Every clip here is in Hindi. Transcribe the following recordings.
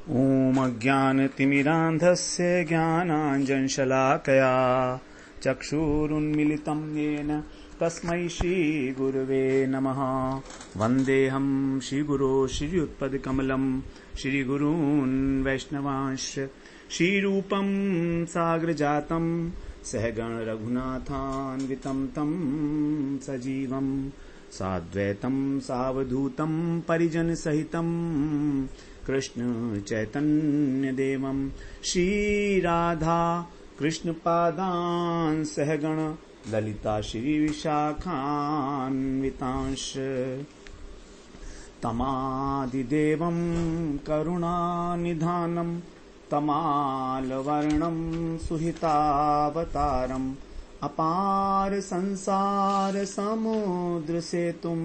ॐ अज्ञानतिमिरान्धस्य ज्ञानाञ्जनशलाकया चक्षुरुन्मिलितं येन तस्मै श्रीगुरवे नमः। वन्देऽहं श्रीगुरो श्रीयुत्पदकमलं श्रीगुरून् वैष्णवांश्च श्रीरूपं साग्रजातं सहगण रघुनाथान्वितं तं सजीवं साद्वैतं सावधूतं परिजनसहितं कृष्ण चैतन्य देवं श्रीराधा कृष्णपादान् सहगण ललिता श्रीविशाखान्वितांश तमादिदेवं करुणानिधानं तमालवर्णं सुहितावतारम् अपार संसार समुद्र सेतुं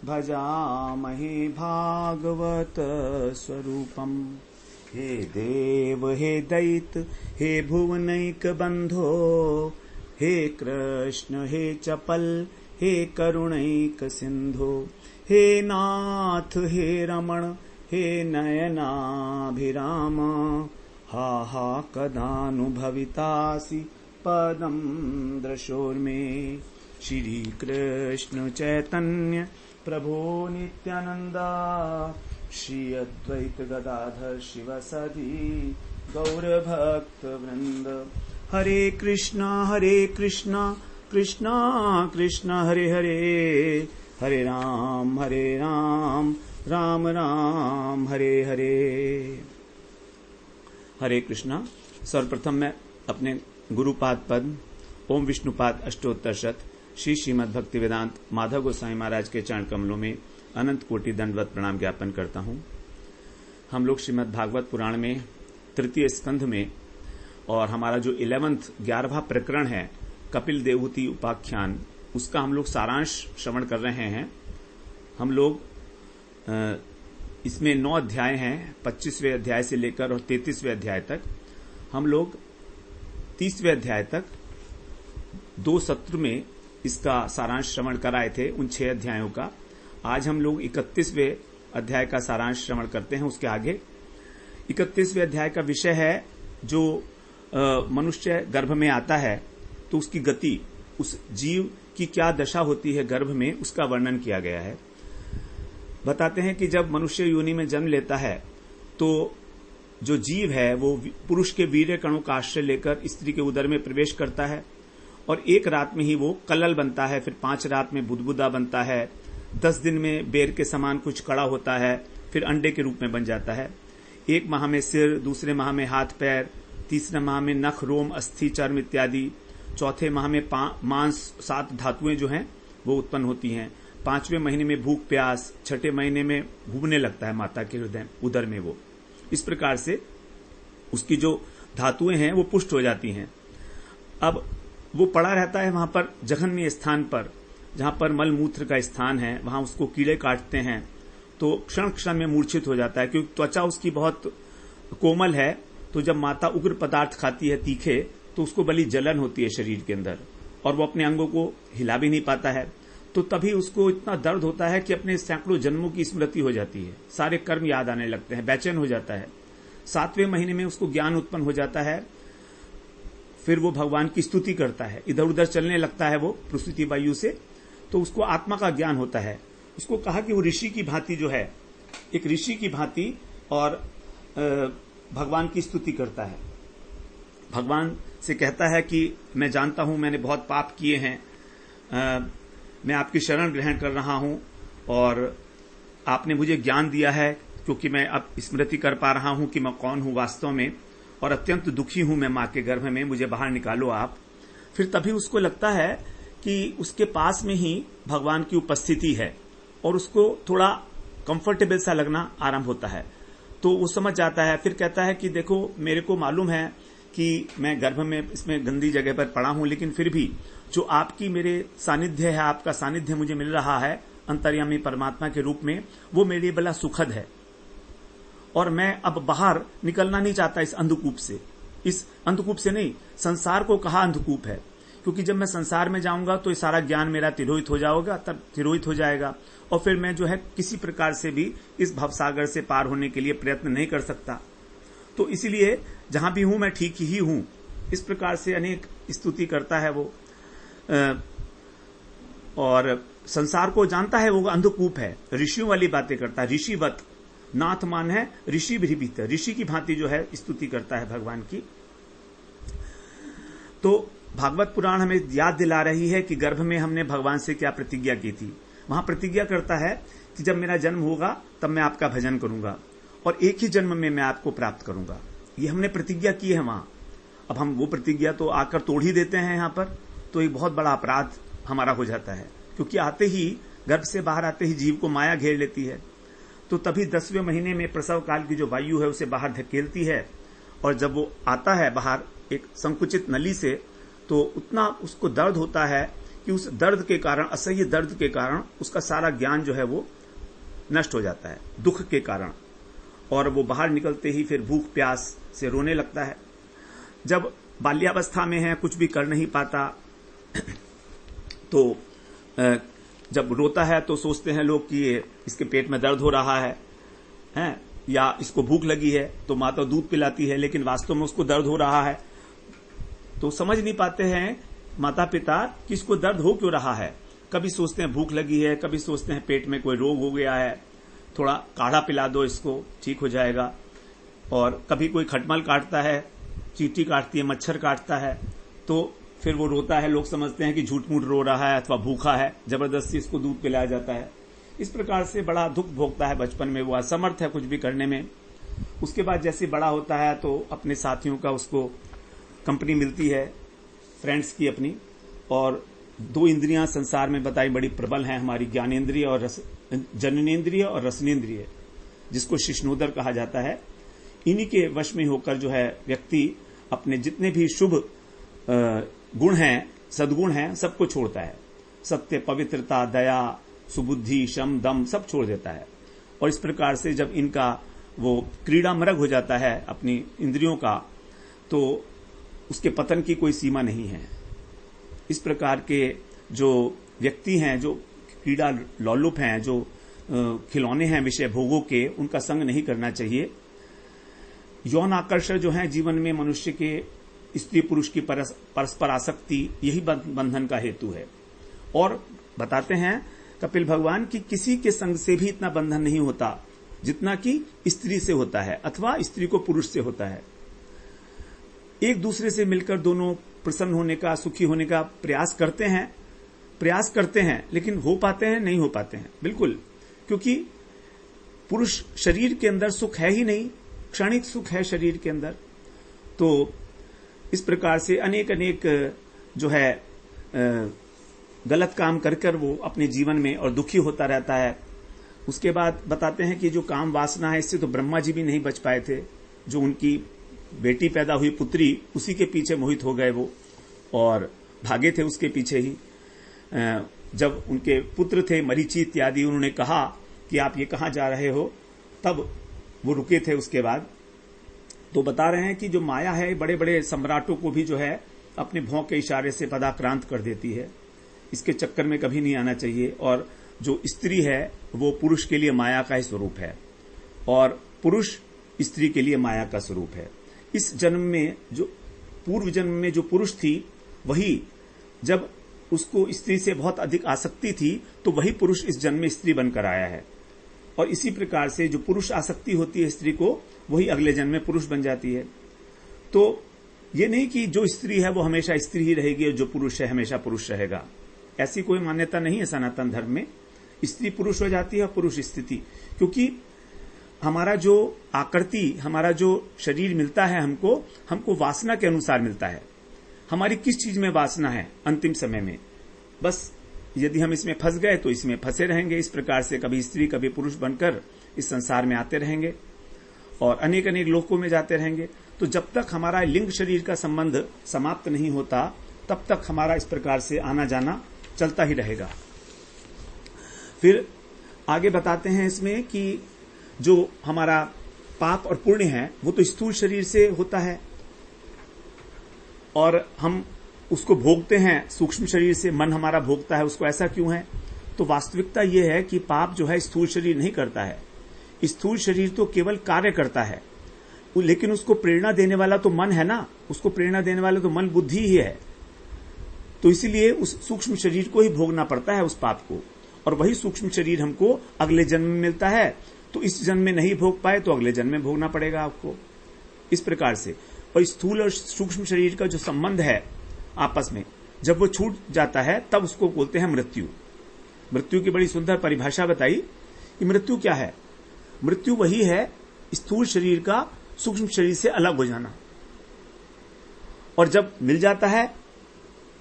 भजामहे भागवत स्वरूपम्। हे देव हे दैत हे भुवनैक बंधो हे कृष्ण हे चपल हे करुणैक सिंधो हे नाथ हे रमण हे नयनाभिराम हा हा कदानुभवितासि पदं दृशोर्मे। श्री कृष्ण चैतन्य प्रभो नित्यानंदा श्री अद्वैत गदाधर शिवसदि गौर भक्त वृंद। हरे कृष्णा कृष्णा कृष्णा हरे हरे हरे राम राम राम हरे हरे। हरे कृष्णा। सर्वप्रथम मैं अपने गुरुपाद पद ओम विष्णुपाद अष्टोत्तर शत श्री श्रीमद् भक्ति वेदांत माधव गोसाई महाराज के चरण कमलों में अनंत कोटि दंडवत प्रणाम ज्ञापन करता हूं। हम लोग श्रीमद् भागवत पुराण में तृतीय स्कंध में और हमारा जो 11वां प्रकरण है कपिल देवहूति उपाख्यान, उसका हम लोग सारांश श्रवण कर रहे हैं। हम लोग इसमें 9 अध्याय हैं, 25वें अध्याय से लेकर और 33वें अध्याय तक। हम लोग 30वें अध्याय तक 2 सत्र में इसका सारांश श्रवण कराए थे, उन 6 अध्यायों का। आज हम लोग 31वें अध्याय का सारांश श्रवण करते हैं। उसके आगे 31वें अध्याय का विषय है जो मनुष्य गर्भ में आता है तो उसकी गति, उस जीव की क्या दशा होती है गर्भ में, उसका वर्णन किया गया है। बताते हैं कि जब मनुष्य योनि में जन्म लेता है तो जो जीव है वो पुरुष के वीर्य कणों का आश्रय लेकर स्त्री के उदर में प्रवेश करता है और 1 रात में ही वो कलल बनता है, फिर 5 रात में बुदबुदा बनता है, 10 दिन में बेर के समान कुछ कड़ा होता है, फिर अंडे के रूप में बन जाता है। 1 माह में सिर, दूसरे माह में हाथ पैर, तीसरे माह में नख रोम अस्थि चर्म इत्यादि, चौथे माह में मांस 7 धातुएं जो हैं वो उत्पन्न होती हैं, 5वें महीने में भूख प्यास, 6ठे महीने में घूमने लगता है माता के हृदय उदर में। वो इस प्रकार से उसकी जो धातुएं हैं वो पुष्ट हो जाती हैं। अब वो पड़ा रहता है वहां पर जघन्य स्थान पर, जहां पर मल मूत्र का स्थान है, वहां उसको कीड़े काटते हैं तो क्षण क्षण में मूर्छित हो जाता है, क्योंकि त्वचा उसकी बहुत कोमल है। तो जब माता उग्र पदार्थ खाती है तीखे तो उसको बड़ी जलन होती है शरीर के अंदर और वो अपने अंगों को हिला भी नहीं पाता है। तो तभी उसको इतना दर्द होता है कि अपने सैकड़ों जन्मों की स्मृति हो जाती है, सारे कर्म याद आने लगते हैं, बेचैन हो जाता है। 7वें महीने में उसको ज्ञान उत्पन्न हो जाता है, फिर वो भगवान की स्तुति करता है, इधर उधर चलने लगता है वो प्रसूति वायु से, तो उसको आत्मा का ज्ञान होता है। उसको कहा कि वो ऋषि की भांति जो है, एक ऋषि की भांति और भगवान की स्तुति करता है। भगवान से कहता है कि मैं जानता हूं मैंने बहुत पाप किए हैं, मैं आपकी शरण ग्रहण कर रहा हूं और आपने मुझे ज्ञान दिया है, क्योंकि मैं अब स्मृति कर पा रहा हूं कि मैं कौन हूं वास्तव में, और अत्यंत दुखी हूं मैं मां के गर्भ में, मुझे बाहर निकालो आप। फिर तभी उसको लगता है कि उसके पास में ही भगवान की उपस्थिति है और उसको थोड़ा कंफर्टेबल सा लगना आरंभ होता है। तो वो समझ जाता है, फिर कहता है कि देखो मेरे को मालूम है कि मैं गर्भ में इसमें गंदी जगह पर पड़ा हूं, लेकिन फिर भी जो आपकी मेरे सानिध्य है, आपका सानिध्य मुझे मिल रहा है अंतर्यामी परमात्मा के रूप में, वो मेरे लिए बड़ा सुखद है और मैं अब बाहर निकलना नहीं चाहता इस अंधकूप से। इस अंधकूप से नहीं, संसार को कहा अंधकूप है, क्योंकि जब मैं संसार में जाऊंगा तो ये सारा ज्ञान मेरा तिरोहित हो जाएगा और फिर मैं जो है किसी प्रकार से भी इस भवसागर से पार होने के लिए प्रयत्न नहीं कर सकता। तो इसीलिए जहां भी हूं मैं ठीक ही हूं, इस प्रकार से अनेक स्तुति करता है वो। और संसार को जानता है वो अंधकूप है, ऋषियों वाली बातें करता है, ऋषिवत नाथ मान है ऋषि भी भीतर, ऋषि की भांति जो है स्तुति करता है भगवान की। तो भागवत पुराण हमें याद दिला रही है कि गर्भ में हमने भगवान से क्या प्रतिज्ञा की थी। वहां प्रतिज्ञा करता है कि जब मेरा जन्म होगा तब मैं आपका भजन करूंगा और एक ही जन्म में मैं आपको प्राप्त करूंगा, ये हमने प्रतिज्ञा की है वहां। अब हम वो प्रतिज्ञा तो आकर तोड़ ही देते हैं यहां पर, तो एक बहुत बड़ा अपराध हमारा हो जाता है, क्योंकि आते ही गर्भ से बाहर आते ही जीव को माया घेर लेती है। तो तभी 10वें महीने में प्रसव काल की जो वायु है उसे बाहर धकेलती है, और जब वो आता है बाहर एक संकुचित नली से, तो उतना उसको दर्द होता है कि उस दर्द के कारण, असह्य दर्द के कारण उसका सारा ज्ञान जो है वो नष्ट हो जाता है दुख के कारण, और वो बाहर निकलते ही फिर भूख प्यास से रोने लगता है। जब बाल्यावस्था में है, कुछ भी कर नहीं पाता, तो जब रोता है तो सोचते हैं लोग कि इसके पेट में दर्द हो रहा है या इसको भूख लगी है, तो माता दूध पिलाती है, लेकिन वास्तव में उसको दर्द हो रहा है। तो समझ नहीं पाते हैं माता पिता कि इसको दर्द हो क्यों रहा है। कभी सोचते हैं भूख लगी है, कभी सोचते हैं पेट में कोई रोग हो गया है, थोड़ा काढ़ा पिला दो इसको, ठीक हो जाएगा। और कभी कोई खटमल काटता है, चींटी काटती है, मच्छर काटता है, तो फिर वो रोता है, लोग समझते हैं कि झूठ मूठ रो रहा है अथवा भूखा है, जबरदस्ती इसको दूध पिलाया जाता है। इस प्रकार से बड़ा दुख भोगता है बचपन में, वो असमर्थ है कुछ भी करने में। उसके बाद जैसे बड़ा होता है तो अपने साथियों का उसको कंपनी मिलती है, फ्रेंड्स की अपनी, और 2 इंद्रियां संसार में बताई बड़ी प्रबल हैं हमारी, ज्ञानेन्द्रिय और जननेन्द्रिय और रसनेन्द्रिय, जिसको शिष्णोदर कहा जाता है। इन्हीं के वश में होकर जो है व्यक्ति अपने जितने भी शुभ गुण हैं, सद्गुण हैं, सबको छोड़ता है। सत्य, पवित्रता, दया, सुबुद्धि, शम, दम सब छोड़ देता है। और इस प्रकार से जब इनका वो क्रीड़ा मरग हो जाता है अपनी इंद्रियों का, तो उसके पतन की कोई सीमा नहीं है। इस प्रकार के जो व्यक्ति हैं, जो क्रीड़ा लोलुप हैं, जो खिलौने हैं विषय भोगों के, उनका संग नहीं करना चाहिए। यौन आकर्षण जो है जीवन में मनुष्य के स्त्री पुरुष की परस्पर आसक्ति, यही बंधन का हेतु है। और बताते हैं कपिल भगवान की किसी के संग से भी इतना बंधन नहीं होता जितना कि स्त्री से होता है अथवा स्त्री को पुरुष से होता है। एक दूसरे से मिलकर दोनों प्रसन्न होने का, सुखी होने का प्रयास करते हैं, लेकिन हो पाते हैं नहीं हो पाते हैं बिल्कुल, क्योंकि पुरुष शरीर के अंदर सुख है ही नहीं, क्षणिक सुख है शरीर के अंदर। तो इस प्रकार से अनेक जो है गलत काम कर वो अपने जीवन में और दुखी होता रहता है। उसके बाद बताते हैं कि जो काम वासना है, इससे तो ब्रह्मा जी भी नहीं बच पाए थे। जो उनकी बेटी पैदा हुई पुत्री, उसी के पीछे मोहित हो गए वो और भागे थे उसके पीछे ही। जब उनके पुत्र थे मरीचि इत्यादि, उन्होंने कहा कि आप ये कहां जा रहे हो, तब वो रुके थे। उसके बाद तो बता रहे हैं कि जो माया है बड़े बड़े सम्राटों को भी जो है अपने भौं के इशारे से पदाक्रांत कर देती है। इसके चक्कर में कभी नहीं आना चाहिए। और जो स्त्री है वो पुरुष के लिए माया का ही स्वरूप है और पुरुष स्त्री के लिए माया का स्वरूप है। इस जन्म में जो पूर्व जन्म में जो पुरुष थी, वही जब उसको स्त्री से बहुत अधिक आसक्ति थी तो वही पुरुष इस जन्म में स्त्री बनकर आया है। और इसी प्रकार से जो पुरुष आसक्ति होती है स्त्री को, वही अगले जन्म में पुरुष बन जाती है। तो ये नहीं कि जो स्त्री है वो हमेशा स्त्री ही रहेगी और जो पुरुष है हमेशा पुरुष रहेगा, ऐसी कोई मान्यता नहीं है सनातन धर्म में। स्त्री पुरुष हो जाती है और पुरुष स्थिति, क्योंकि हमारा जो आकृति, हमारा जो शरीर मिलता है हमको वासना के अनुसार मिलता है। हमारी किस चीज में वासना है अंतिम समय में, बस यदि हम इसमें फंस गए तो इसमें फंसे रहेंगे। इस प्रकार से कभी स्त्री कभी पुरुष बनकर इस संसार में आते रहेंगे और अनेक लोकों में जाते रहेंगे। तो जब तक हमारा लिंग शरीर का संबंध समाप्त नहीं होता, तब तक हमारा इस प्रकार से आना जाना चलता ही रहेगा। फिर आगे बताते हैं इसमें कि जो हमारा पाप और पुण्य है वो तो स्थूल शरीर से होता है, और हम उसको भोगते हैं सूक्ष्म शरीर से, मन हमारा भोगता है उसको, ऐसा क्यों है? तो वास्तविकता यह है कि पाप जो है स्थूल शरीर नहीं करता है। स्थूल शरीर तो केवल कार्य करता है, लेकिन उसको प्रेरणा देने वाला तो मन है ना, उसको प्रेरणा देने वाला तो मन बुद्धि ही है। तो इसीलिए उस सूक्ष्म शरीर को ही भोगना पड़ता है उस पाप को, और वही सूक्ष्म शरीर हमको अगले जन्म में मिलता है। तो इस जन्म में नहीं भोग पाए तो अगले जन्म में भोगना पड़ेगा आपको, इस प्रकार से। और स्थूल और सूक्ष्म शरीर का जो संबंध है आपस में, जब वो छूट जाता है तब उसको बोलते हैं मृत्यु। मृत्यु की बड़ी सुंदर परिभाषा बताई कि मृत्यु क्या है। मृत्यु वही है स्थूल शरीर का सूक्ष्म शरीर से अलग हो जाना, और जब मिल जाता है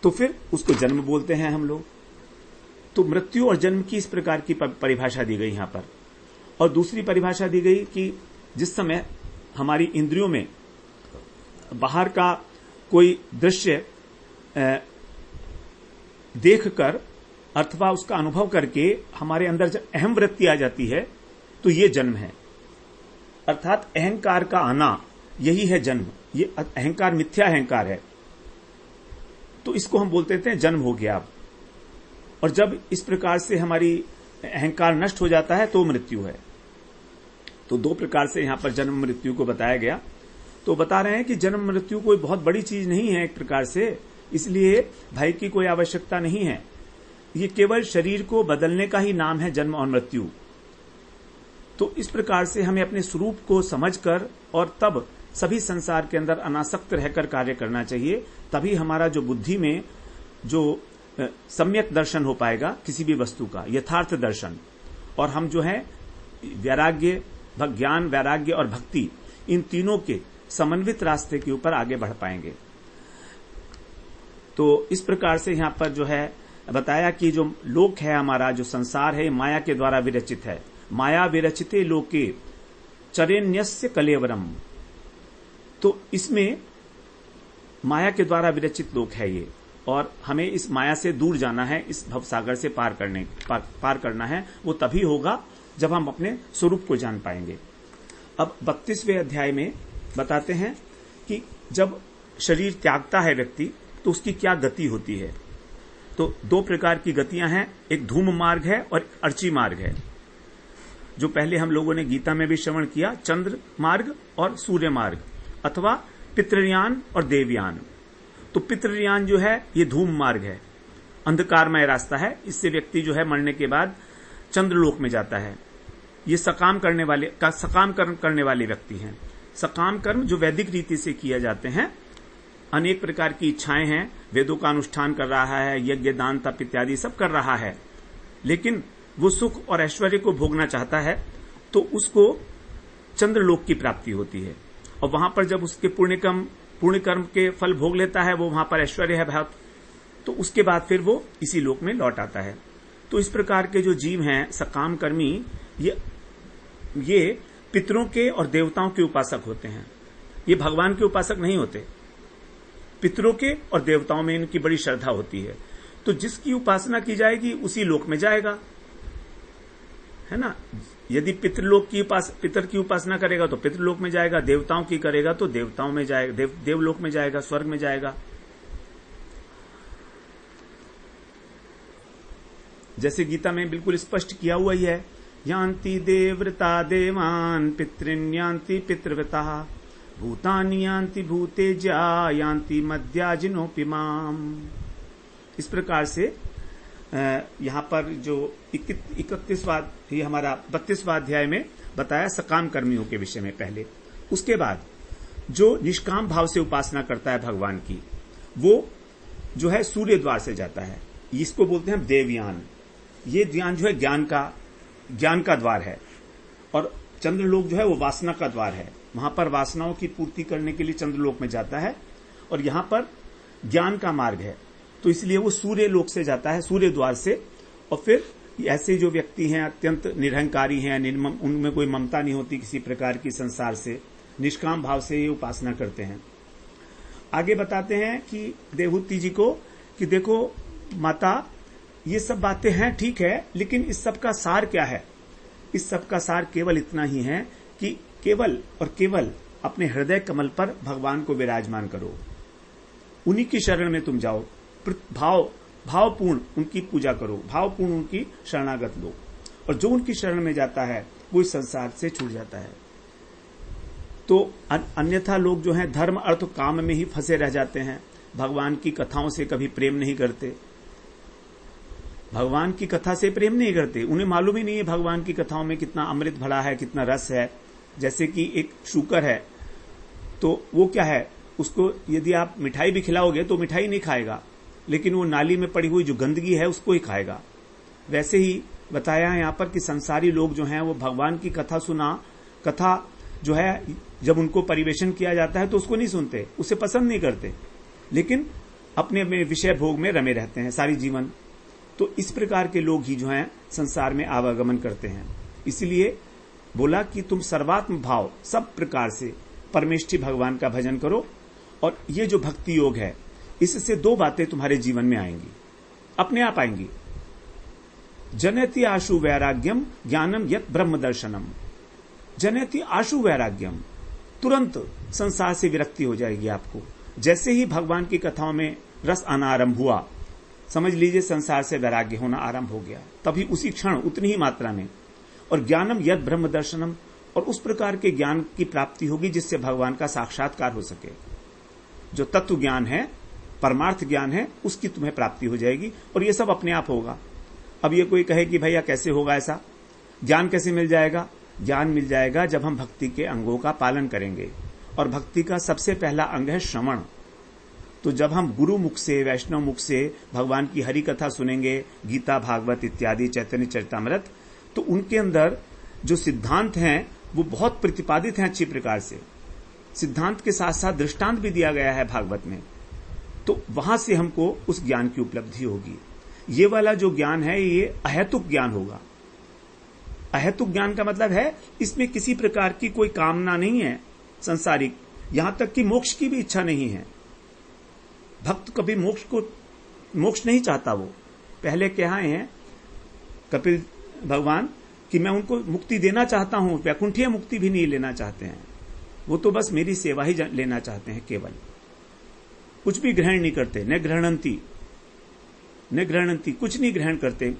तो फिर उसको जन्म बोलते हैं हम लोग। तो मृत्यु और जन्म की इस प्रकार की परिभाषा दी गई यहां पर। और दूसरी परिभाषा दी गई कि जिस समय हमारी इंद्रियों में बाहर का कोई दृश्य देखकर अथवा उसका अनुभव करके हमारे अंदर जब अहम वृत्ति आ जाती है तो ये जन्म है, अर्थात अहंकार का आना, यही है जन्म। ये अहंकार मिथ्या अहंकार है, तो इसको हम बोलते हैं जन्म हो गया अब। और जब इस प्रकार से हमारी अहंकार नष्ट हो जाता है तो मृत्यु है। तो दो प्रकार से यहां पर जन्म मृत्यु को बताया गया। तो बता रहे हैं कि जन्म मृत्यु कोई बहुत बड़ी चीज नहीं है एक प्रकार से, इसलिए भय की कोई आवश्यकता नहीं है। ये केवल शरीर को बदलने का ही नाम है जन्म और मृत्यु। तो इस प्रकार से हमें अपने स्वरूप को समझकर और तब सभी संसार के अंदर अनासक्त रहकर कार्य करना चाहिए, तभी हमारा जो बुद्धि में जो सम्यक दर्शन हो पाएगा किसी भी वस्तु का, यथार्थ दर्शन। और हम जो है वैराग्य, ज्ञान, वैराग्य और भक्ति, इन तीनों के समन्वित रास्ते के ऊपर आगे बढ़ पाएंगे। तो इस प्रकार से यहां पर जो है बताया कि जो लोक है हमारा, जो संसार है, माया के द्वारा विरचित है। माया विरचिते लोके चरेण्यस्य कलेवरम। तो इसमें माया के द्वारा विरचित लोक है ये, और हमें इस माया से दूर जाना है, इस भवसागर से पार करना है। वो तभी होगा जब हम अपने स्वरूप को जान पाएंगे। अब 32वें अध्याय में बताते हैं कि जब शरीर त्यागता है व्यक्ति तो उसकी क्या गति होती है। तो दो प्रकार की गतियां हैं, एक धूम मार्ग है और अर्ची मार्ग है, जो पहले हम लोगों ने गीता में भी श्रवण किया, चंद्र मार्ग और सूर्य मार्ग, अथवा पितृयान और देवयान। तो पितृयान जो है ये धूम मार्ग है, अंधकारमय रास्ता है। इससे व्यक्ति जो है मरने के बाद चंद्रलोक में जाता है। ये सकाम कर्म करने वाले व्यक्ति हैं। सकाम कर्म जो वैदिक रीति से किए जाते हैं, अनेक प्रकार की इच्छाएं हैं, वेदों का अनुष्ठान कर रहा है, यज्ञ, दान, तप इत्यादि सब कर रहा है, लेकिन वो सुख और ऐश्वर्य को भोगना चाहता है, तो उसको चंद्रलोक की प्राप्ति होती है। और वहां पर जब उसके पुण्य कर्म के फल भोग लेता है, वो वहां पर ऐश्वर्य है बहुत, तो उसके बाद फिर वो इसी लोक में लौट आता है। तो इस प्रकार के जो जीव हैं सकाम कर्मी, ये पितरों के और देवताओं के उपासक होते हैं, ये भगवान के उपासक नहीं होते। पितरों के और देवताओं में इनकी बड़ी श्रद्धा होती है। तो जिसकी उपासना की जाएगी उसी लोक में जाएगा, है ना। यदि पितर की उपासना करेगा तो पितृलोक में जाएगा, देवताओं की करेगा तो देवताओं में जाएगा, देवलोक में जाएगा, स्वर्ग में जाएगा। जैसे गीता में बिल्कुल स्पष्ट किया हुआ ही है, यान्ति देवव्रता देवान पितृन् यान्ति पितृव्रता भूतानि यान्ति भूतेज्या यान्ति मद्याजिनोऽपि माम। इस प्रकार से यहां पर जो 31वां ये हमारा 32वां अध्याय में बताया सकाम कर्मियों के विषय में पहले। उसके बाद जो निष्काम भाव से उपासना करता है भगवान की, वो जो है सूर्य द्वार से जाता है, इसको बोलते हैं देवयान। ये ज्ञान जो है ज्ञान का द्वार है, और चंद्रलोक जो है वो वासना का द्वार है। वहां पर वासनाओं की पूर्ति करने के लिए चंद्रलोक में जाता है, और यहां पर ज्ञान का मार्ग है, तो इसलिए वो सूर्य लोक से जाता है, सूर्य द्वार से। और फिर ऐसे जो व्यक्ति हैं अत्यंत निरहंकारी हैं, उनमें कोई ममता नहीं होती किसी प्रकार की संसार से, निष्काम भाव से ये उपासना करते हैं। आगे बताते हैं कि देवहूति जी को कि देखो माता, ये सब बातें हैं ठीक है, लेकिन इस सब का सार क्या है। इस सब का सार केवल इतना ही है कि केवल और केवल अपने हृदय कमल पर भगवान को विराजमान करो। उन्हीं की शरण में तुम जाओ, भावपूर्ण उनकी पूजा करो, भावपूर्ण उनकी शरणागत लो, और जो उनकी शरण में जाता है वो इस संसार से छूट जाता है। तो अन्यथा लोग जो हैं धर्म अर्थ काम में ही फंसे रह जाते हैं, भगवान की कथाओं से कभी प्रेम नहीं करते, भगवान की कथा से प्रेम नहीं करते। उन्हें मालूम ही नहीं है भगवान की कथाओं में कितना अमृत भरा है, कितना रस है। जैसे कि एक शूकर है, तो वो क्या है, उसको यदि आप मिठाई भी खिलाओगे तो मिठाई नहीं खाएगा, लेकिन वो नाली में पड़ी हुई जो गंदगी है उसको ही खाएगा। वैसे ही बताया है यहां पर कि संसारी लोग जो हैं वो भगवान की कथा जो है जब उनको परिवेशन किया जाता है तो उसको नहीं सुनते, उसे पसंद नहीं करते, लेकिन अपने अपने विषय भोग में रमे रहते हैं सारी जीवन। तो इस प्रकार के लोग ही जो हैं संसार में आवागमन करते हैं। इसलिए बोला कि तुम सर्वात्म भाव सब प्रकार से परमेष्ठी भगवान का भजन करो, और ये जो भक्ति योग है इससे दो बातें तुम्हारे जीवन में आएंगी, अपने आप आएंगी। जनयति आशु वैराग्यम ज्ञानम यत ब्रह्म दर्शनम। जनयति आशु वैराग्यम, तुरंत संसार से विरक्ति हो जाएगी आपको। जैसे ही भगवान की कथाओं में रस आना आरंभ हुआ, समझ लीजिए संसार से वैराग्य होना आरंभ हो गया, तभी उसी क्षण उतनी ही मात्रा में। और ज्ञानम यद ब्रह्म दर्शनम, और उस प्रकार के ज्ञान की प्राप्ति होगी जिससे भगवान का साक्षात्कार हो सके। जो तत्व ज्ञान है, परमार्थ ज्ञान है, उसकी तुम्हें प्राप्ति हो जाएगी, और ये सब अपने आप होगा। अब ये कोई कहे कि भैया कैसे होगा ऐसा, ज्ञान कैसे मिल जाएगा? ज्ञान मिल जाएगा जब हम भक्ति के अंगों का पालन करेंगे, और भक्ति का सबसे पहला अंग है श्रवण। तो जब हम गुरु मुख से, वैष्णव मुख से भगवान की हरि कथा सुनेंगे, गीता, भागवत इत्यादि, चैतन्य चरितामृत, तो उनके अंदर जो सिद्धांत हैं वो बहुत प्रतिपादित हैं अच्छी प्रकार से। सिद्धांत के साथ साथ दृष्टांत भी दिया गया है भागवत में, तो वहां से हमको उस ज्ञान की उपलब्धि होगी। ये वाला जो ज्ञान है ये अहेतुक ज्ञान होगा। अहेतुक ज्ञान का मतलब है इसमें किसी प्रकार की कोई कामना नहीं है संसारिक, यहां तक कि मोक्ष की भी इच्छा नहीं है। भक्त कभी मोक्ष नहीं चाहता। वो पहले कहे हैं कपिल भगवान कि मैं उनको मुक्ति देना चाहता हूं, वैकुंठीय मुक्ति भी नहीं लेना चाहते हैं। वो तो बस मेरी सेवा ही लेना चाहते हैं, केवल कुछ भी ग्रहण नहीं करते। न गृहणंती, कुछ नहीं ग्रहण करते।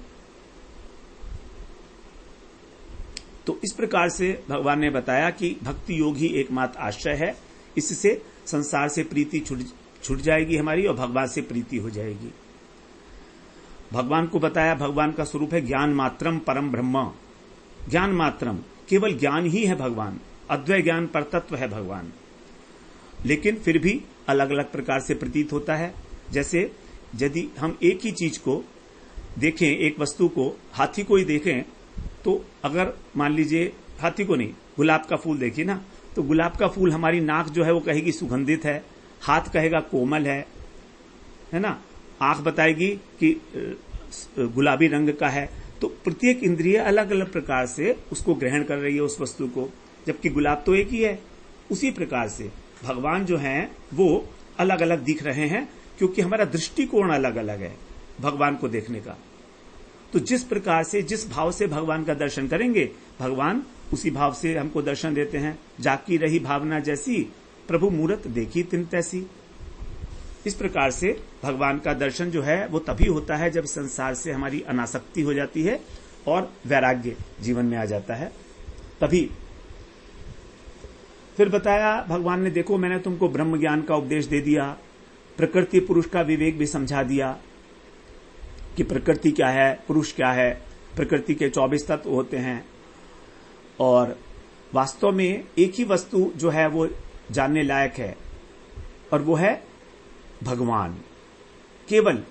तो इस प्रकार से भगवान ने बताया कि भक्ति योग ही एकमात्र आश्रय है, इससे संसार से प्रीति छूट जाएगी हमारी, और भगवान से प्रीति हो जाएगी। भगवान को बताया भगवान का स्वरूप है ज्ञान मात्रम परम ब्रह्म। ज्ञान मात्रम, केवल ज्ञान ही है भगवान, अद्वय ज्ञान पर तत्व है भगवान। लेकिन फिर भी अलग अलग प्रकार से प्रतीत होता है। जैसे यदि हम एक ही चीज को देखें, एक वस्तु को, हाथी को ही देखें, तो अगर मान लीजिए हाथी को नहीं, गुलाब का फूल देखिए ना, तो गुलाब का फूल हमारी नाक जो है वो कहेगी सुगंधित है, हाथ कहेगा कोमल है ना, आंख बताएगी कि गुलाबी रंग का है। तो प्रत्येक इंद्रिय अलग अलग प्रकार से उसको ग्रहण कर रही है उस वस्तु को, जबकि गुलाब तो एक ही है। उसी प्रकार से भगवान जो हैं वो अलग अलग दिख रहे हैं, क्योंकि हमारा दृष्टिकोण अलग अलग है भगवान को देखने का। तो जिस प्रकार से, जिस भाव से भगवान का दर्शन करेंगे, भगवान उसी भाव से हमको दर्शन देते हैं। जाकी रही भावना जैसी, प्रभु मूरत देखी तिन तैसी। इस प्रकार से भगवान का दर्शन जो है वो तभी होता है जब संसार से हमारी अनासक्ति हो जाती है और वैराग्य जीवन में आ जाता है, तभी। फिर बताया भगवान ने, देखो मैंने तुमको ब्रह्म ज्ञान का उपदेश दे दिया, प्रकृति पुरुष का विवेक भी समझा दिया कि प्रकृति क्या है, पुरुष क्या है। प्रकृति के 24 तत्व होते हैं, और वास्तव में एक ही वस्तु जो है वो जानने लायक है, और वो है भगवान। केवल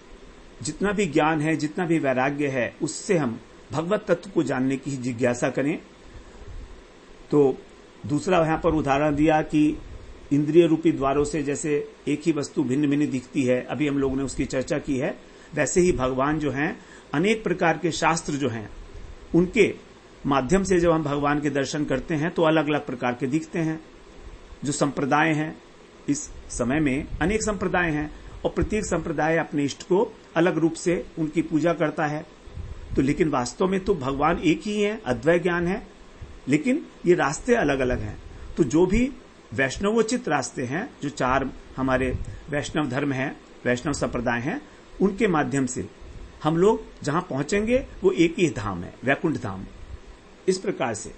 जितना भी ज्ञान है, जितना भी वैराग्य है, उससे हम भगवत तत्व को जानने की जिज्ञासा करें। तो दूसरा यहां पर उदाहरण दिया कि इंद्रिय रूपी द्वारों से जैसे एक ही वस्तु भिन्न भिन्न दिखती है, अभी हम लोगों ने उसकी चर्चा की है, वैसे ही भगवान जो हैं अनेक प्रकार के शास्त्र जो हैं उनके माध्यम से जब हम भगवान के दर्शन करते हैं तो अलग अलग प्रकार के दिखते हैं। जो संप्रदाय हैं, इस समय में अनेक संप्रदाय हैं, और प्रत्येक संप्रदाय अपने इष्ट को अलग रूप से उनकी पूजा करता है। तो लेकिन वास्तव में तो भगवान एक ही है, अद्वय ज्ञान है, लेकिन ये रास्ते अलग अलग हैं। तो जो भी वैष्णवोचित रास्ते हैं, जो 4 हमारे वैष्णव धर्म है, वैष्णव संप्रदाय हैं, उनके माध्यम से हम लोग जहां पहुंचेंगे वो एक ही धाम है, वैकुंठ धाम। इस प्रकार से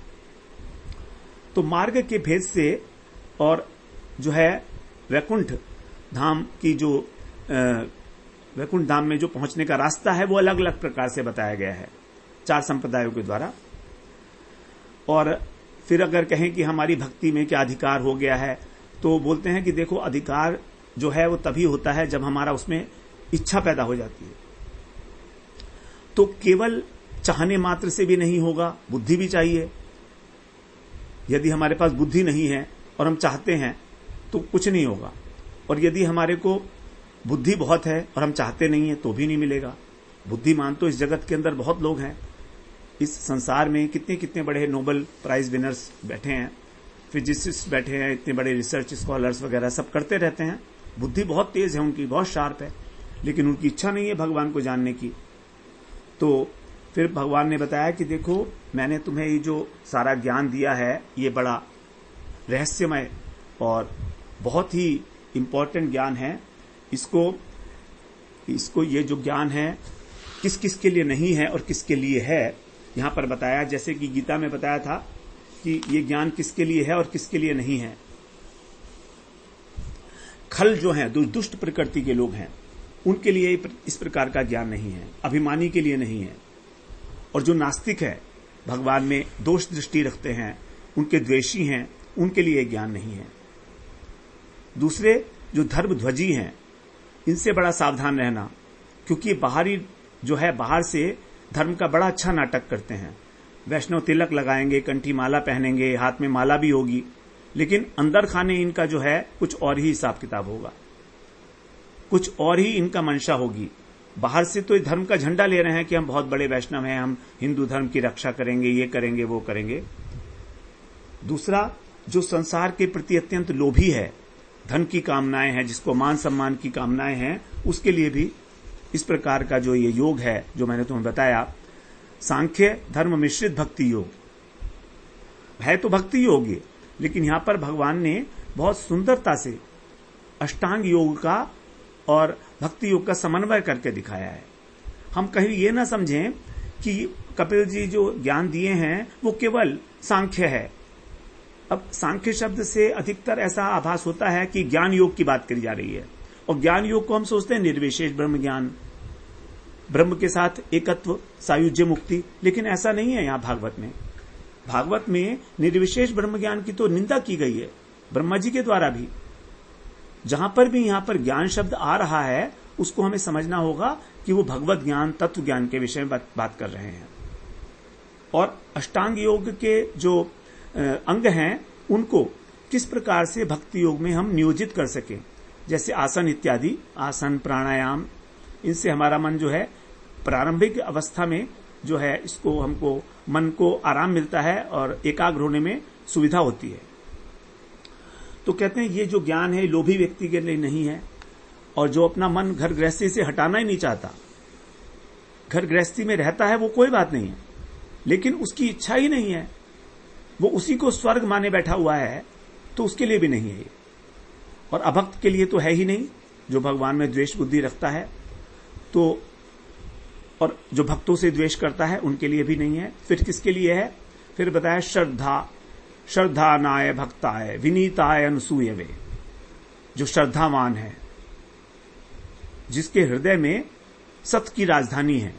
तो मार्ग के भेद से और जो है वैकुंठ धाम की जो वैकुंठ धाम में जो पहुंचने का रास्ता है वो अलग अलग प्रकार से बताया गया है 4 संप्रदायों के द्वारा। और फिर अगर कहें कि हमारी भक्ति में क्या अधिकार हो गया है, तो बोलते हैं कि देखो अधिकार जो है वो तभी होता है जब हमारा उसमें इच्छा पैदा हो जाती है। तो केवल चाहने मात्र से भी नहीं होगा, बुद्धि भी चाहिए। यदि हमारे पास बुद्धि नहीं है और हम चाहते हैं तो कुछ नहीं होगा, और यदि हमारे को बुद्धि बहुत है और हम चाहते नहीं है तो भी नहीं मिलेगा। बुद्धिमान तो इस जगत के अंदर बहुत लोग हैं, इस संसार में कितने कितने बड़े नोबेल प्राइज विनर्स बैठे हैं, फिजिसिस्ट बैठे हैं, इतने बड़े रिसर्च स्कॉलर्स वगैरह सब करते रहते हैं। बुद्धि बहुत तेज है उनकी, बहुत शार्प है, लेकिन उनकी इच्छा नहीं है भगवान को जानने की। तो फिर भगवान ने बताया कि देखो मैंने तुम्हें ये जो सारा ज्ञान दिया है ये बड़ा रहस्यमय और बहुत ही इंपॉर्टेंट ज्ञान है। इसको ये जो ज्ञान है किस किस के लिए नहीं है और किसके लिए है यहां पर बताया। जैसे कि गीता में बताया था कि ये ज्ञान किसके लिए है और किसके लिए नहीं है। खल जो हैं, दुष्ट प्रकृति के लोग हैं, उनके लिए इस प्रकार का ज्ञान नहीं है, अभिमानी के लिए नहीं है। और जो नास्तिक है, भगवान में दोष दृष्टि रखते हैं, उनके द्वेषी हैं, उनके लिए ज्ञान नहीं है। दूसरे जो धर्मध्वजी हैं, इनसे बड़ा सावधान रहना, क्योंकि बाहरी जो है बाहर से धर्म का बड़ा अच्छा नाटक करते हैं। वैष्णव तिलक लगाएंगे, कंठी माला पहनेंगे, हाथ में माला भी होगी, लेकिन अंदर खाने इनका जो है कुछ और ही हिसाब किताब होगा, कुछ और ही इनका मंशा होगी। बाहर से तो धर्म का झंडा ले रहे हैं कि हम बहुत बड़े वैष्णव हैं, हम हिंदू धर्म की रक्षा करेंगे, ये करेंगे, वो करेंगे। दूसरा जो संसार के प्रति अत्यंत लोभी है, धन की कामनाएं हैं, जिसको मान सम्मान की कामनाएं हैं, उसके लिए भी इस प्रकार का जो ये योग है जो मैंने तुम्हें बताया, सांख्य धर्म मिश्रित भक्ति योग है, तो भक्ति योग है, लेकिन यहां पर भगवान ने बहुत सुंदरता से अष्टांग योग का और भक्ति योग का समन्वय करके दिखाया है। हम कहीं ये ना समझें कि कपिल जी जो ज्ञान दिए हैं वो केवल सांख्य है। अब सांख्य शब्द से अधिकतर ऐसा आभास होता है कि ज्ञान योग की बात करी जा रही है, और ज्ञान योग को हम सोचते हैं निर्विशेष ब्रह्म ज्ञान, ब्रह्म के साथ एकत्व, सायुज्य मुक्ति, लेकिन ऐसा नहीं है। यहां भागवत में निर्विशेष ब्रह्म ज्ञान की तो निंदा की गई है ब्रह्मा जी के द्वारा भी। जहां पर भी यहां पर ज्ञान शब्द आ रहा है उसको हमें समझना होगा कि वो भगवत ज्ञान, तत्व ज्ञान के विषय में बात कर रहे हैं। और अष्टांग योग के जो अंग हैं उनको किस प्रकार से भक्ति योग में हम नियोजित कर सकें, जैसे आसन इत्यादि, आसन प्राणायाम, इनसे हमारा मन जो है प्रारंभिक अवस्था में जो है इसको हमको मन को आराम मिलता है और एकाग्र होने में सुविधा होती है। तो कहते हैं ये जो ज्ञान है लोभी व्यक्ति के लिए नहीं है, और जो अपना मन घर गृहस्थी से हटाना ही नहीं चाहता, घर गृहस्थी में रहता है वो कोई बात नहीं है, लेकिन उसकी इच्छा ही नहीं है, वो उसी को स्वर्ग माने बैठा हुआ है, तो उसके लिए भी नहीं है ये। और अभक्त के लिए तो है ही नहीं, जो भगवान में द्वेष बुद्धि रखता है, तो और जो भक्तों से द्वेष करता है उनके लिए भी नहीं है। फिर किसके लिए है? फिर बताया श्रद्धानाय भक्ताय विनीताय अनुसूयवे, जो श्रद्धावान है, जिसके हृदय में सत की राजधानी है,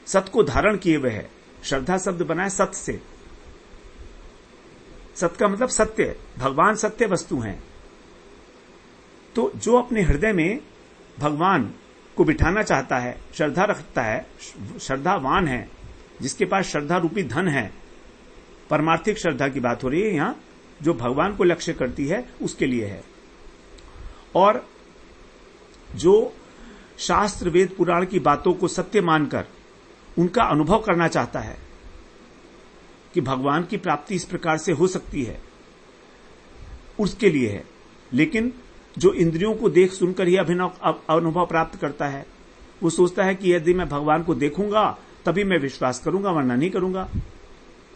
सत को धारण किए हुए है। श्रद्धा शब्द बना है सत से, सत का मतलब सत्य, भगवान सत्य वस्तु हैं। तो जो अपने हृदय में भगवान को बिठाना चाहता है, श्रद्धा रखता है, श्रद्धावान है, जिसके पास श्रद्धा रूपी धन है, परमार्थिक श्रद्धा की बात हो रही है यहां, जो भगवान को लक्ष्य करती है, उसके लिए है। और जो शास्त्र वेद पुराण की बातों को सत्य मानकर उनका अनुभव करना चाहता है कि भगवान की प्राप्ति इस प्रकार से हो सकती है, उसके लिए है। लेकिन जो इंद्रियों को देख सुनकर ही अनुभव प्राप्त करता है, वो सोचता है कि यदि मैं भगवान को देखूंगा तभी मैं विश्वास करूंगा, वरना नहीं करूंगा।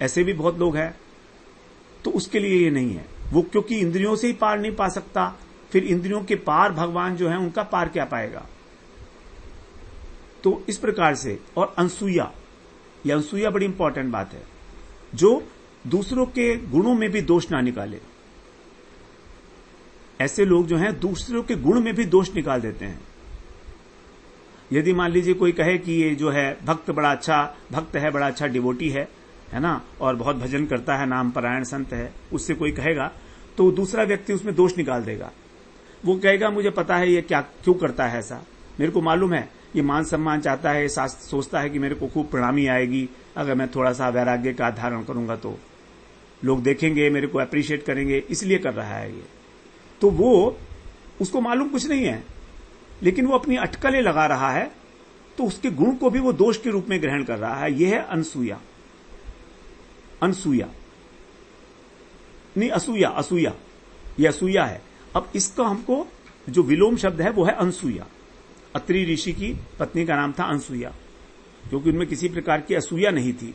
ऐसे भी बहुत लोग हैं। तो उसके लिए ये नहीं है वो, क्योंकि इंद्रियों से ही पार नहीं पा सकता, फिर इंद्रियों के पार भगवान जो है उनका पार क्या पाएगा। तो इस प्रकार से, और अनसूया, यह अनसूया बड़ी इंपॉर्टेंट बात है, जो दूसरों के गुणों में भी दोष ना निकाले। ऐसे लोग जो हैं दूसरों के गुण में भी दोष निकाल देते हैं। यदि मान लीजिए कोई कहे कि ये जो है भक्त बड़ा अच्छा भक्त है, बड़ा अच्छा डिवोटी है ना, और बहुत भजन करता है, नाम परायण संत है, उससे कोई कहेगा तो दूसरा व्यक्ति उसमें दोष निकाल देगा। वो कहेगा मुझे पता है ये क्या क्यों करता है ऐसा, मेरे को मालूम है ये मान सम्मान चाहता है, सोचता है कि मेरे को खूब प्रणामी आएगी अगर मैं थोड़ा सा वैराग्य का धारण करूंगा तो लोग देखेंगे, मेरे को अप्रिशिएट करेंगे, इसलिए कर रहा है ये। तो वो उसको मालूम कुछ नहीं है, लेकिन वो अपनी अटकलें लगा रहा है, तो उसके गुण को भी वो दोष के रूप में ग्रहण कर रहा है। यह है अनसूया। अनसूया नहीं, असूया, असूया, यह असूया है। अब इसका हमको जो विलोम शब्द है वो है अनसूया। अत्रि ऋषि की पत्नी का नाम था अनसूया, क्योंकि उनमें किसी प्रकार की असूया नहीं थी।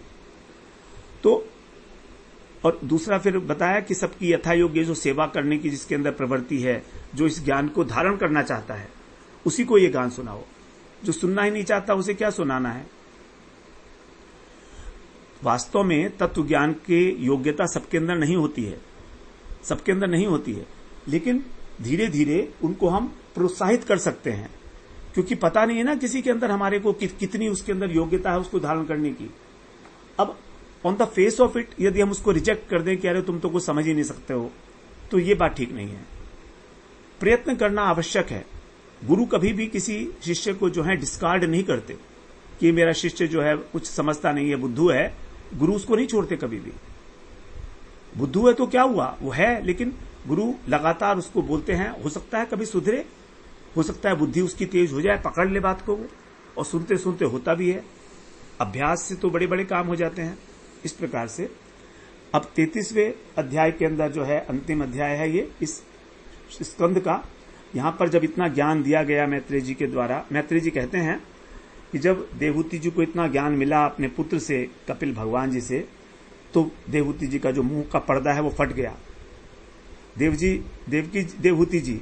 तो और दूसरा फिर बताया कि सबकी यथा योग्य जो सेवा करने की जिसके अंदर प्रवृत्ति है, जो इस ज्ञान को धारण करना चाहता है, उसी को ये गान सुनाओ। जो सुनना ही नहीं चाहता उसे क्या सुनाना है। वास्तव में तत्व ज्ञान की योग्यता सबके अंदर नहीं होती है, सबके अंदर नहीं होती है, लेकिन धीरे धीरे उनको हम प्रोत्साहित कर सकते हैं, क्योंकि पता नहीं है ना किसी के अंदर हमारे को कितनी उसके अंदर योग्यता है उसको धारण करने की। अब on the face of it यदि हम उसको रिजेक्ट कर दें कि अरे तुम तो कुछ समझ ही नहीं सकते हो, तो ये बात ठीक नहीं है। प्रयत्न करना आवश्यक है। गुरु कभी भी किसी शिष्य को जो है डिस्कार्ड नहीं करते कि मेरा शिष्य जो है कुछ समझता नहीं है, बुद्धू है, गुरु उसको नहीं छोड़ते कभी भी। बुद्धू है तो क्या हुआ, वो है, लेकिन गुरु लगातार उसको बोलते हैं। हो सकता है कभी सुधरे, हो सकता है बुद्धि उसकी तेज हो जाए, पकड़ ले बात को वो, और सुनते सुनते होता भी है। अभ्यास से तो बड़े बड़े काम हो जाते हैं। इस प्रकार से अब 33वें अध्याय के अंदर जो है अंतिम अध्याय है ये इस स्कंद का। यहां पर जब इतना ज्ञान दिया गया मैत्रेय जी के द्वारा, मैत्रेय जी कहते हैं कि जब देवहूति जी को इतना ज्ञान मिला अपने पुत्र से, कपिल भगवान जी से, तो देवहूति जी का जो मुंह का पर्दा है वो फट गया। देवहूति जी,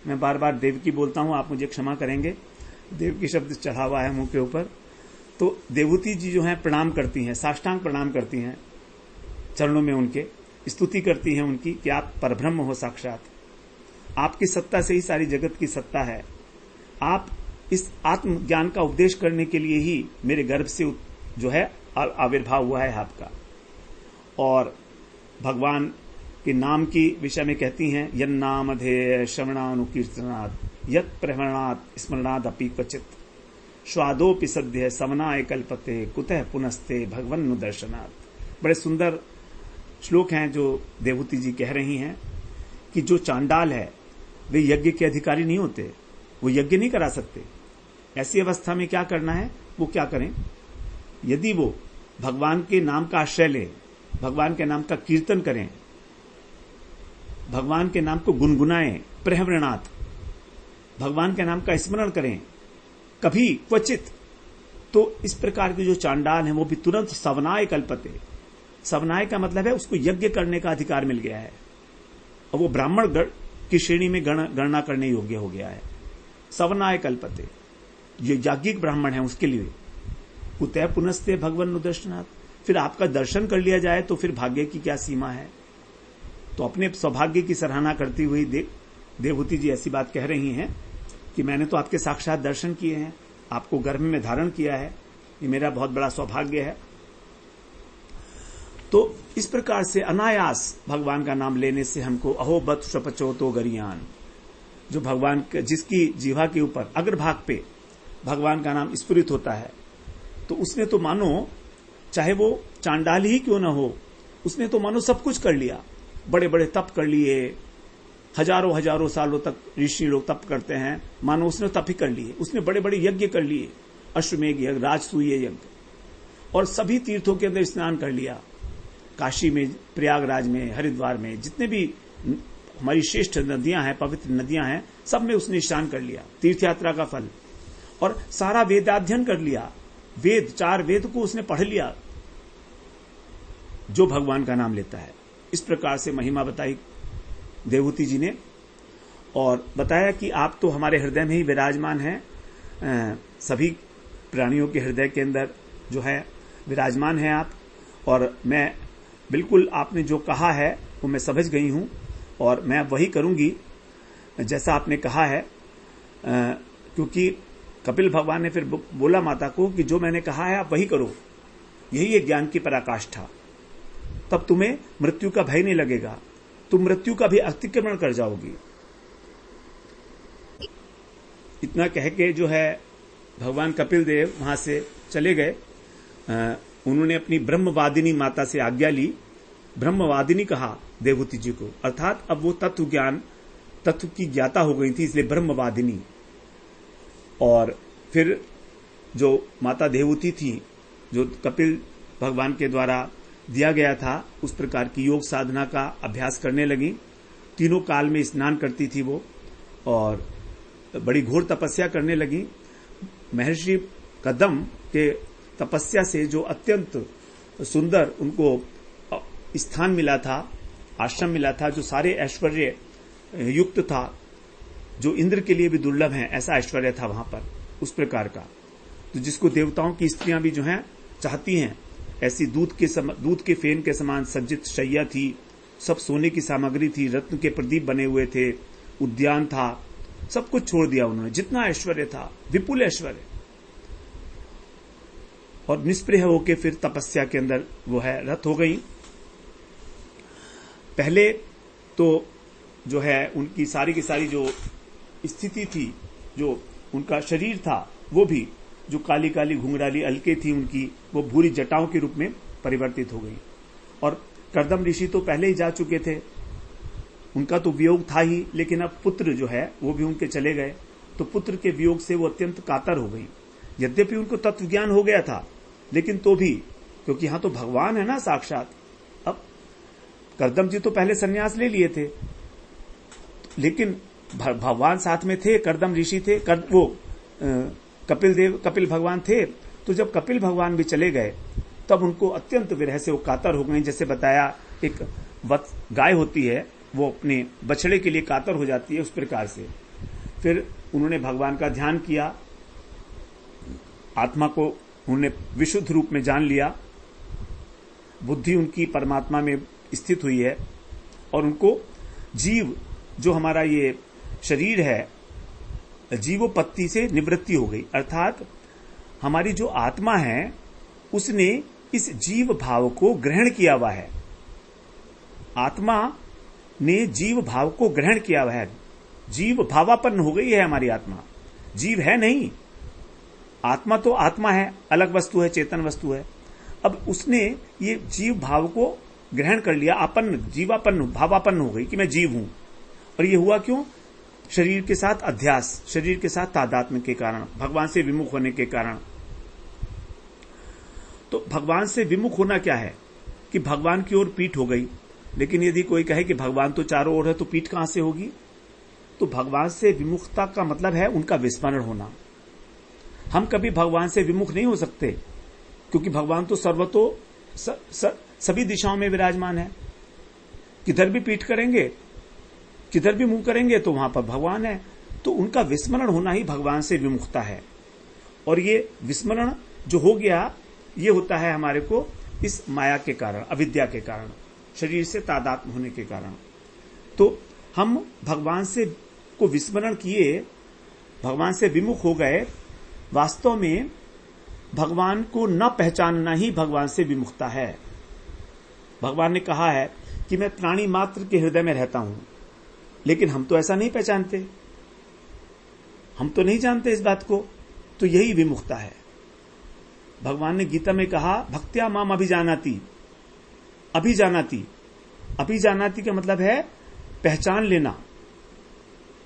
मैं बार बार देवकी बोलता हूं, आप मुझे क्षमा करेंगे, देवकी शब्द चढ़ा हुआ है मुंह के ऊपर। तो देवहूति जी जो है प्रणाम करती हैं, साष्टांग प्रणाम करती हैं चरणों में, उनके स्तुति करती हैं उनकी कि आप परब्रह्म हो साक्षात, आपकी सत्ता से ही सारी जगत की सत्ता है, आप इस आत्मज्ञान का उपदेश करने के लिए ही मेरे गर्भ से जो है आविर्भाव हुआ है आपका। और भगवान के नाम की विषय में कहती हैं, यन्नामधेय श्रवणानुकीर्तनात् यत् प्रहरणात् स्मरणात् अपि क्वचित् स्वादोपि सद्य समनाय कल्पते कुतः पुनस्ते भगवन्नु दर्शनात्। बड़े सुंदर श्लोक हैं जो देवहूति जी कह रही हैं कि जो चांडाल है वे यज्ञ के अधिकारी नहीं होते, वो यज्ञ नहीं करा सकते। ऐसी अवस्था में क्या करना है, वो क्या करें, यदि वो भगवान के नाम का आश्रय लें, भगवान के नाम का कीर्तन करें, भगवान के नाम को गुनगुनाएं, प्रहवृणात्, भगवान के नाम का स्मरण करें कभी क्वचित, तो इस प्रकार के जो चांडाल हैं वो भी तुरंत सवनाय कल्पते। सवनाय का मतलब है उसको यज्ञ करने का अधिकार मिल गया है, और वो ब्राह्मण की श्रेणी में गणना करने योग्य हो गया है। सवनाय कल्पते, ये याज्ञिक ब्राह्मण है उसके लिए। कुतः पुनस्ते भगवन्नु दर्शनात्, फिर आपका दर्शन कर लिया जाए तो फिर भाग्य की क्या सीमा है। तो अपने सौभाग्य की सराहना करती हुई देवहूति जी ऐसी बात कह रही हैं कि मैंने तो आपके साक्षात दर्शन किए हैं, आपको गर्भ में धारण किया है, ये मेरा बहुत बड़ा सौभाग्य है। तो इस प्रकार से अनायास भगवान का नाम लेने से हमको अहो बत स्वपचो तो गरियान, जो भगवान जिसकी जीवा के ऊपर अग्रभाग पे भगवान का नाम स्फुरित होता है, तो उसने तो मानो चाहे वो चांडाल ही क्यों न हो, उसने तो मानो सब कुछ कर लिया। बड़े बड़े तप कर लिए, हजारों हजारों सालों तक ऋषि लोग तप करते हैं, मानो उसने तप ही कर लिए। उसने बड़े बड़े यज्ञ कर लिए, अश्वमेघ यज्ञ, राजसूय यज्ञ, और सभी तीर्थों के अंदर स्नान कर लिया। काशी में, प्रयागराज में, हरिद्वार में, जितने भी हमारी श्रेष्ठ नदियां हैं, पवित्र नदियां हैं, सब में उसने स्नान कर लिया, तीर्थ यात्रा का फल। और सारा वेदाध्ययन कर लिया, वेद, 4 वेद को उसने पढ़ लिया, जो भगवान का नाम लेता है। इस प्रकार से महिमा बताई देवहूति जी ने। और बताया कि आप तो हमारे हृदय में ही विराजमान हैं, सभी प्राणियों के हृदय के अंदर जो है विराजमान हैं आप, और मैं बिल्कुल आपने जो कहा है वो मैं समझ गई हूं और मैं वही करूंगी जैसा आपने कहा है, क्योंकि कपिल भगवान ने फिर बोला माता को कि जो मैंने कहा है आप वही करो, यही है ज्ञान की पराकाष्ठा, तब तुम्हें मृत्यु का भय नहीं लगेगा, तुम मृत्यु का भी अतिक्रमण कर जाओगी। इतना कह के जो है भगवान कपिल देव वहां से चले गए। उन्होंने अपनी ब्रह्मवादिनी माता से आज्ञा ली, ब्रह्मवादिनी कहा देवहूति जी को, अर्थात अब वो तत्व की ज्ञाता हो गई थी, इसलिए ब्रह्मवादिनी। और फिर जो माता देवहूति थी, जो कपिल भगवान के द्वारा दिया गया था, उस प्रकार की योग साधना का अभ्यास करने लगी। तीनों काल में स्नान करती थी वो, और बड़ी घोर तपस्या करने लगी। महर्षि कदम के तपस्या से जो अत्यंत सुंदर उनको स्थान मिला था, आश्रम मिला था, जो सारे ऐश्वर्य युक्त था, जो इंद्र के लिए भी दुर्लभ है, ऐसा ऐश्वर्य था वहां पर, उस प्रकार का, तो जिसको देवताओं की स्त्रियां भी जो हैं चाहती हैं। ऐसी दूध के फेन के समान सज्जित शैया थी, सब सोने की सामग्री थी, रत्न के प्रदीप बने हुए थे, उद्यान था, सब कुछ छोड़ दिया उन्होंने, जितना ऐश्वर्य था, विपुल ऐश्वर्य, और निष्प्रिय होकर फिर तपस्या के अंदर वो है रत हो गई। पहले तो जो है उनकी सारी की सारी जो स्थिति थी, जो उनका शरीर था, वो भी जो काली काली घुंघराली अलके थी उनकी, वो भूरी जटाओं के रूप में परिवर्तित हो गई। और कर्दम ऋषि तो पहले ही जा चुके थे, उनका तो वियोग था ही, लेकिन अब पुत्र जो है वो भी उनके चले गए, तो पुत्र के वियोग से वो अत्यंत कातर हो गई। यद्यपि उनको तत्व ज्ञान हो गया था, लेकिन तो भी, क्योंकि यहां तो भगवान है ना साक्षात। अब कर्दम जी तो पहले संन्यास ले लिए थे, लेकिन भगवान साथ में थे, कर्दम ऋषि थे, वो कपिल भगवान थे। तो जब कपिल भगवान भी चले गए, तब उनको अत्यंत विरह से वो कातर हो गई। जैसे बताया, एक गाय होती है, वो अपने बछड़े के लिए कातर हो जाती है, उस प्रकार से। फिर उन्होंने भगवान का ध्यान किया, आत्मा को उन्होंने विशुद्ध रूप में जान लिया, बुद्धि उनकी परमात्मा में स्थित हुई है, और उनको जीव जो हमारा ये शरीर है, जीवोपत्ति से निवृत्ति हो गई। अर्थात हमारी जो आत्मा है, उसने इस जीव भाव को ग्रहण किया हुआ है। आत्मा ने जीव भाव को ग्रहण किया हुआ है, जीव भावापन्न हो गई है हमारी आत्मा, जीव है नहीं। आत्मा तो आत्मा है, अलग वस्तु है, चेतन वस्तु है। अब उसने ये जीव भाव को ग्रहण कर लिया, जीवापन्न, भावापन्न हो गई कि मैं जीव हूं। और ये हुआ क्यों? शरीर के साथ अध्यास, शरीर के साथ तादात्म्य के कारण, भगवान से विमुख होने के कारण। तो भगवान से विमुख होना क्या है कि भगवान की ओर पीठ हो गई। लेकिन यदि कोई कहे कि भगवान तो चारों ओर है, तो पीठ कहां से होगी? तो भगवान से विमुखता का मतलब है उनका विस्मरण होना। हम कभी भगवान से विमुख नहीं हो सकते, क्योंकि भगवान तो सर्वतो सभी दिशाओं में विराजमान है। किधर भी पीठ करेंगे, किधर भी मुंह करेंगे, तो वहां पर भगवान है। तो उनका विस्मरण होना ही भगवान से विमुखता है। और ये विस्मरण जो हो गया, ये होता है हमारे को इस माया के कारण, अविद्या के कारण, शरीर से तादात्म्य होने के कारण। तो हम भगवान से को विस्मरण किए, भगवान से विमुख हो गए। वास्तव में भगवान को न पहचानना ही भगवान से विमुखता है। भगवान ने कहा है कि मैं प्राणी मात्र के हृदय में रहता हूं, लेकिन हम तो ऐसा नहीं पहचानते, हम तो नहीं जानते इस बात को। तो यही विमुखता है। भगवान ने गीता में कहा, भक्त्या माम अभिजानाति। अभिजानाति का मतलब है पहचान लेना,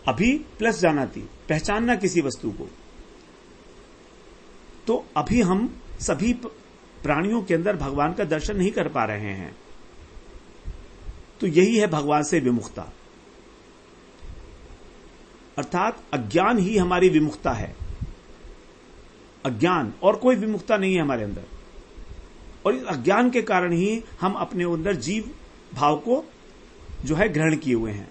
अभी प्लस जानाति, पहचानना किसी वस्तु को। तो अभी हम सभी प्राणियों के अंदर भगवान का दर्शन नहीं कर पा रहे हैं। तो यही है भगवान से विमुखता, अर्थात अज्ञान ही हमारी विमुखता है। अज्ञान, और कोई विमुखता नहीं है हमारे अंदर। और इस अज्ञान के कारण ही हम अपने अंदर जीव भाव को जो है ग्रहण किए हुए हैं।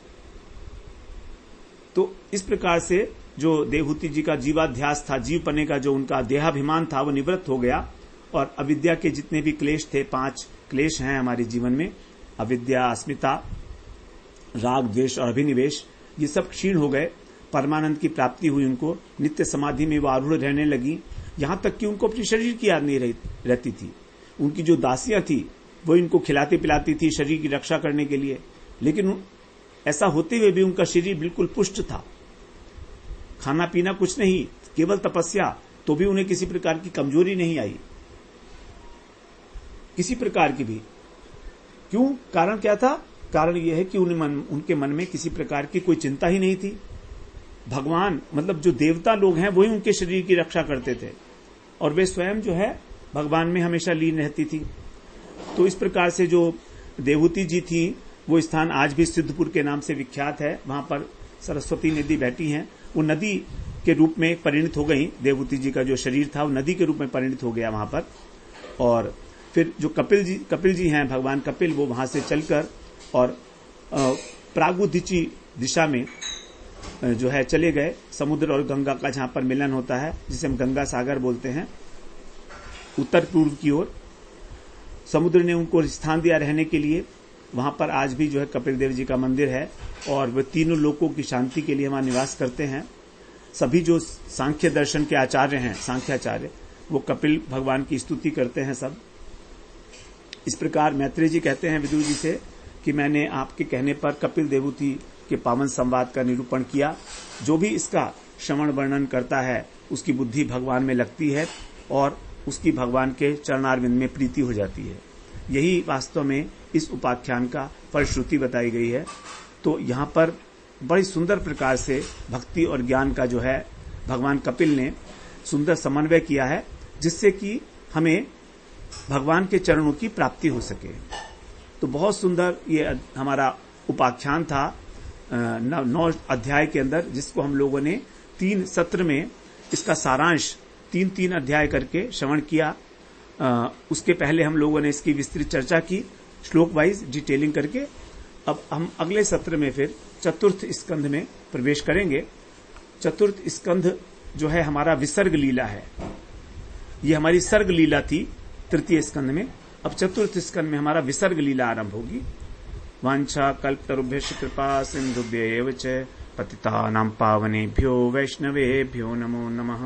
तो इस प्रकार से जो देवहूति जी का जीवाध्यास था, जीव पने का जो उनका देहाभिमान था, वो निवृत्त हो गया और अविद्या के जितने भी क्लेश थे, 5 क्लेश हैं हमारे जीवन में, अविद्या, अस्मिता, राग, द्वेष और अभिनिवेश, ये सब क्षीण हो गए। परमानंद की प्राप्ति हुई उनको, नित्य समाधि में वो आरूढ़ रहने लगी, यहां तक कि उनको अपने शरीर की याद नहीं रहती थी। उनकी जो दासियां थी वो इनको खिलाती पिलाती थी शरीर की रक्षा करने के लिए, लेकिन ऐसा होते हुए भी उनका शरीर बिल्कुल पुष्ट था, खाना पीना कुछ नहीं, केवल तपस्या, तो भी उन्हें किसी प्रकार की कमजोरी नहीं आई, किसी प्रकार की भी। क्यों? कारण क्या था? कारण यह है कि उनके मन में किसी प्रकार की कोई चिंता ही नहीं थी। भगवान मतलब जो देवता लोग हैं वही उनके शरीर की रक्षा करते थे और वे स्वयं जो है भगवान में हमेशा लीन रहती थी। तो इस प्रकार से जो देवहूति जी थी, वो स्थान आज भी सिद्धपुर के नाम से विख्यात है। वहां पर सरस्वती नदी बहती है, वो नदी के रूप में परिणित हो गई। देवहूति जी का जो शरीर था वो नदी के रूप में परिणित हो गया वहां पर। और फिर जो कपिल जी हैं, भगवान कपिल, वो वहां से चलकर और प्रागुदिची दिशा में जो है चले गए, समुद्र और गंगा का जहां पर मिलन होता है, जिसे हम गंगा सागर बोलते हैं, उत्तर पूर्व की ओर। समुद्र ने उनको स्थान दिया रहने के लिए। वहां पर आज भी जो है कपिल देव जी का मंदिर है और वे तीनों लोकों की शांति के लिए वहां निवास करते हैं। सभी जो सांख्य दर्शन के आचार्य हैं, सांख्याचार्य, वो कपिल भगवान की स्तुति करते हैं सब। इस प्रकार मैत्रेय जी कहते हैं विदुर जी से कि मैंने आपके कहने पर कपिल देवहूति के पावन संवाद का निरूपण किया। जो भी इसका श्रवण वर्णन करता है उसकी बुद्धि भगवान में लगती है और उसकी भगवान के चरणारविंद में प्रीति हो जाती है। यही वास्तव में इस उपाख्यान का फलश्रुति बताई गई है। तो यहाँ पर बड़ी सुंदर प्रकार से भक्ति और ज्ञान का जो है भगवान कपिल ने सुंदर समन्वय किया है, जिससे कि हमें भगवान के चरणों की प्राप्ति हो सके। तो बहुत सुंदर ये हमारा उपाख्यान था 9 अध्याय के अंदर, जिसको हम लोगों ने 3 सत्र में इसका सारांश 3 अध्याय करके श्रवण किया। उसके पहले हम लोगों ने इसकी विस्तृत चर्चा की, श्लोक वाइज डिटेलिंग करके। अब हम अगले सत्र में फिर चतुर्थ स्कंध में प्रवेश करेंगे। चतुर्थ स्कंध जो है हमारा विसर्ग लीला है। ये हमारी सर्ग लीला थी तृतीय स्कंध में। अब चतुर्थ स्कंध में हमारा विसर्ग लीला आरंभ होगी। वांछा कल्पतरुभ्यश्च कृपा सिन्धुभ्य एव च पतितानां पावनेभ्यो वैष्णवेभ्यो नमो नमः।